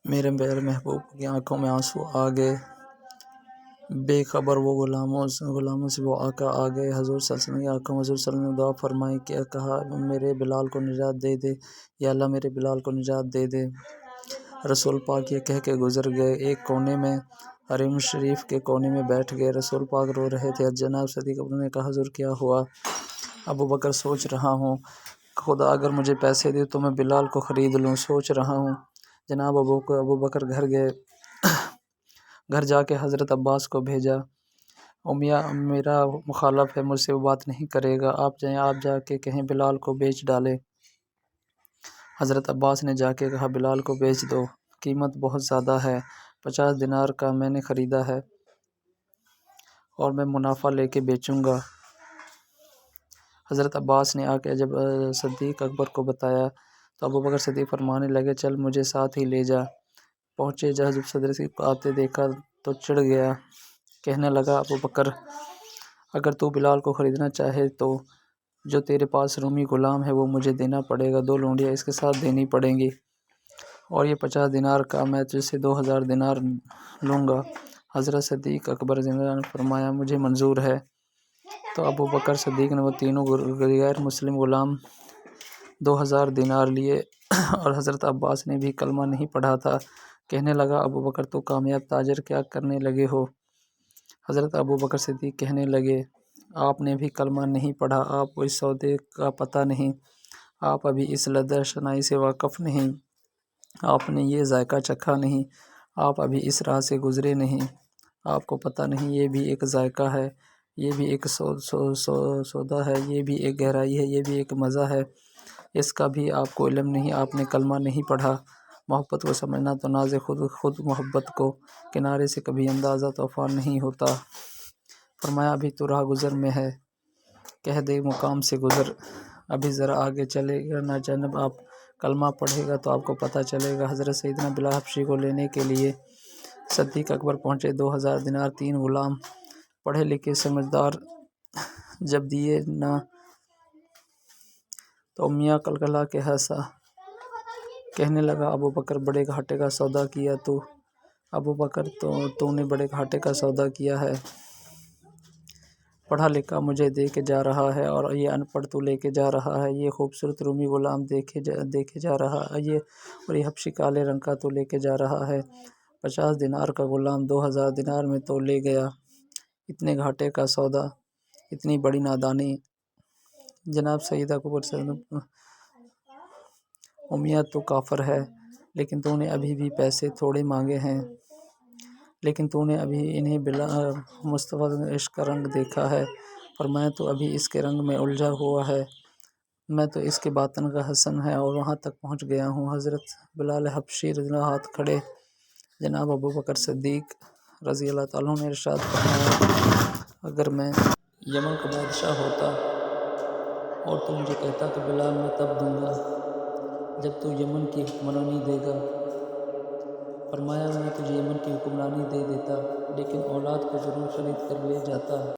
میرے پیارے محبوب کی آنکھوں میں آنسو آ گئے، بے خبر وہ غلاموں سے وہ آقا آ گئے۔ حضور صلی اللہ علیہ وسلم کی آنکھوں میں حضور صلی اللہ علیہ وسلم نے دعا فرمائی، کیا کہا، میرے بلال کو نجات دے دے، یا اللہ میرے بلال کو نجات دے دے۔ رسول پاک یہ کہہ کے گزر گئے، ایک کونے میں حرم شریف کے کونے میں بیٹھ گئے۔ رسول پاک رو رہے تھے۔ جناب صدیق اکبر نے کہا، حضور کیا ہوا؟ ابو بکر، سوچ رہا ہوں خدا اگر مجھے پیسے دے تو میں بلال کو خرید لوں، سوچ رہا ہوں۔ جناب ابو بکر گھر گئے، گھر جا کے حضرت عباس کو بھیجا، امیہ میرا مخالف ہے، مجھ سے وہ بات نہیں کرے گا، آپ جا کے کہیں بلال کو بیچ ڈالے۔ حضرت عباس نے جا کے کہا، بلال کو بیچ دو، قیمت بہت زیادہ ہے، 50 دینار کا میں نے خریدا ہے اور میں منافع لے کے بیچوں گا۔ حضرت عباس نے آ کے جب صدیق اکبر کو بتایا تو ابو بکر صدیق فرمانے لگے، چل مجھے ساتھ ہی لے جا۔ پہنچے، جب صدیق کو آتے دیکھا تو چڑھ گیا، کہنے لگا، ابو بکر اگر تو بلال کو خریدنا چاہے تو جو تیرے پاس رومی غلام ہے وہ مجھے دینا پڑے گا، 2 لونڈیاں اس کے ساتھ دینی پڑیں گی، اور یہ 50 دینار کا میں تجھ سے 2000 دینار لوں گا۔ حضرت صدیق اکبر رضی اللہ عنہ نے فرمایا، مجھے منظور ہے۔ تو ابو بکر صدیق نے وہ تینوں غیر مسلم غلام 2000 دینار لیے، اور حضرت عباس نے بھی کلمہ نہیں پڑھا تھا۔ کہنے لگا، ابو بکر تو کامیاب تاجر کیا کرنے لگے ہو؟ حضرت ابو بکر صدیق کہنے لگے، آپ نے بھی کلمہ نہیں پڑھا، آپ کو اس سودے کا پتہ نہیں، آپ ابھی اس لذت شنائی سے واقف نہیں، آپ نے یہ ذائقہ چکھا نہیں، آپ ابھی اس راہ سے گزرے نہیں، آپ کو پتہ نہیں یہ بھی ایک ذائقہ ہے، یہ بھی ایک سودا ہے، یہ بھی ایک گہرائی ہے، یہ بھی ایک مزہ ہے، اس کا بھی آپ کو علم نہیں، آپ نے کلمہ نہیں پڑھا۔ محبت کو سمجھنا تو ناز خود محبت کو کنارے سے کبھی اندازہ طوفان نہیں ہوتا۔ فرمایا، ابھی تو راہ گزر میں ہے، کہہ دے مقام سے گزر، ابھی ذرا آگے چلے گا نا جانب آپ کلمہ پڑھے گا تو آپ کو پتہ چلے گا۔ حضرت سیدنا بلال حبشی کو لینے کے لیے صدیق اکبر پہنچے، 2000 دینار 3 غلام پڑھے لکھے سمجھدار جب دیے نہ تو امیہ کلکلا کے ہنسا، کہنے لگا، ابو بکر بڑے گھاٹے کا سودا کیا تو، ابو بکر تو نے بڑے گھاٹے کا سودا کیا ہے، پڑھا لکھا مجھے دے کے جا رہا ہے اور یہ ان پڑھ تو لے کے جا رہا ہے، یہ خوبصورت رومی غلام دیکھے جا رہا ہے، اور یہ حبشی کالے رنگ کا تو لے کے جا رہا ہے، 50 دینار کا غلام 2000 دینار میں تو لے گیا، اتنے گھاٹے کا سودا، اتنی بڑی نادانی۔ جناب سید اکبر امیہ تو کافر ہے، لیکن تو نے ابھی بھی پیسے تھوڑے مانگے ہیں، لیکن تو نے ابھی انہیں بلا مصطفیٰ عشق کا رنگ دیکھا ہے، فرمایا تو ابھی اس کے رنگ میں الجھا ہوا ہے، میں تو اس کے باطن کا حسن ہے اور وہاں تک پہنچ گیا ہوں۔ حضرت بلال حبشی رضی اللہ عنہ ہاتھ کھڑے، جناب ابو بکر صدیق رضی اللہ تعالیٰ عنہ نے ارشاد فرمایا، اگر میں یمن کا بادشاہ ہوتا اور تو مجھے کہتا کہ بلال میں تب دوں گا جب تو یمن کی حکمرانی دے گا، فرمایا میں تجھے یمن کی حکمرانی دے دیتا، لیکن اولاد کو ضرور خرید کر لے جاتا۔